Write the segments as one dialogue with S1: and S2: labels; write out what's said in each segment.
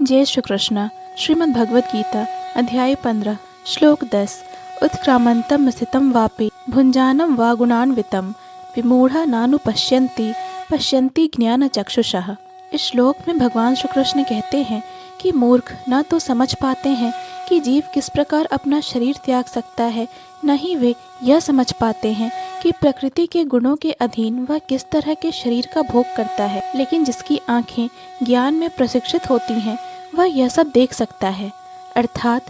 S1: जय श्री कृष्ण। श्रीमद् भगवद गीता अध्याय 15 श्लोक 10। उत्क्रामंतम स्थितम वापि भुंजानम वा गुणान्वितम विमूढ़ा नानुपश्यन्ति पश्यन्ति ज्ञान चक्षुषः। इस श्लोक में भगवान श्री कृष्ण कहते हैं कि मूर्ख न तो समझ पाते हैं कि जीव किस प्रकार अपना शरीर त्याग सकता है, न ही वे यह समझ पाते हैं कि प्रकृति के गुणों के अधीन वह किस तरह के शरीर का भोग करता है। लेकिन जिसकी आंखें ज्ञान में प्रशिक्षित होती हैं वह यह सब देख सकता है। अर्थात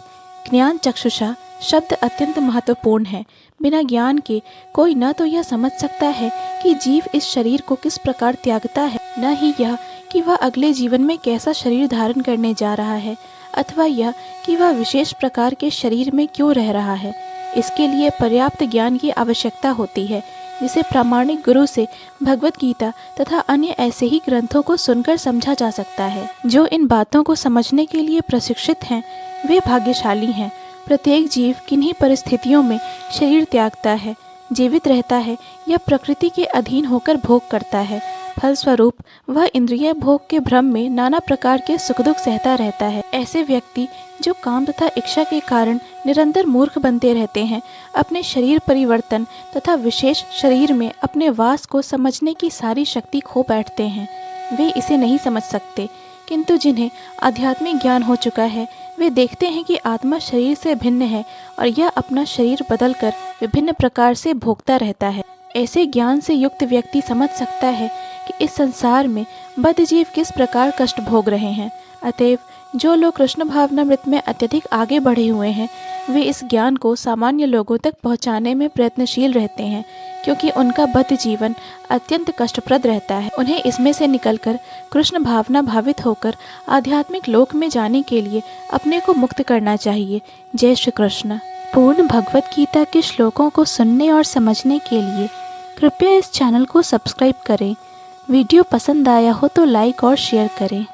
S1: ज्ञान चक्षुषा शब्द अत्यंत महत्वपूर्ण है। बिना ज्ञान के कोई न तो यह समझ सकता है कि जीव इस शरीर को किस प्रकार त्यागता है, न ही यह कि वह अगले जीवन में कैसा शरीर धारण करने जा रहा है, अथवा यह कि वह विशेष प्रकार के शरीर में क्यों रह रहा है। इसके लिए पर्याप्त ज्ञान की आवश्यकता होती है, जिसे प्रामाणिक गुरु से भगवत गीता तथा अन्य ऐसे ही ग्रंथों को सुनकर समझा जा सकता है। जो इन बातों को समझने के लिए प्रशिक्षित हैं वे भाग्यशाली हैं। प्रत्येक जीव किन्हीं परिस्थितियों में शरीर त्यागता है, जीवित रहता है या प्रकृति के अधीन होकर भोग करता है। फलस्वरूप वह इंद्रिय भोग के भ्रम में नाना प्रकार के सुख दुख सहता रहता है। ऐसे व्यक्ति जो काम तथा इच्छा के कारण निरंतर मूर्ख बनते रहते हैं, अपने शरीर परिवर्तन तथा विशेष शरीर में अपने वास को समझने की सारी शक्ति खो बैठते हैं। वे इसे नहीं समझ सकते, किंतु जिन्हें आध्यात्मिक ज्ञान हो चुका है वे देखते हैं कि आत्मा शरीर से भिन्न है और यह अपना शरीर बदलकर विभिन्न प्रकार से भोगता रहता है। ऐसे ज्ञान से युक्त व्यक्ति समझ सकता है कि इस संसार में बद्ध जीव किस प्रकार कष्ट भोग रहे हैं। अतएव जो लोग कृष्ण भावनामृत में अत्यधिक आगे बढ़े हुए हैं वे इस ज्ञान को सामान्य लोगों तक पहुंचाने में प्रयत्नशील रहते हैं, क्योंकि उनका बद्ध जीवन अत्यंत कष्टप्रद रहता है। उन्हें इसमें से निकलकर कृष्ण भावना भावित होकर आध्यात्मिक लोक में जाने के लिए अपने को मुक्त करना चाहिए। जय श्री कृष्ण। पूर्ण भगवत गीता के श्लोकों को सुनने और समझने के लिए कृपया इस चैनल को सब्सक्राइब करें। वीडियो पसंद आया हो तो लाइक और शेयर करें।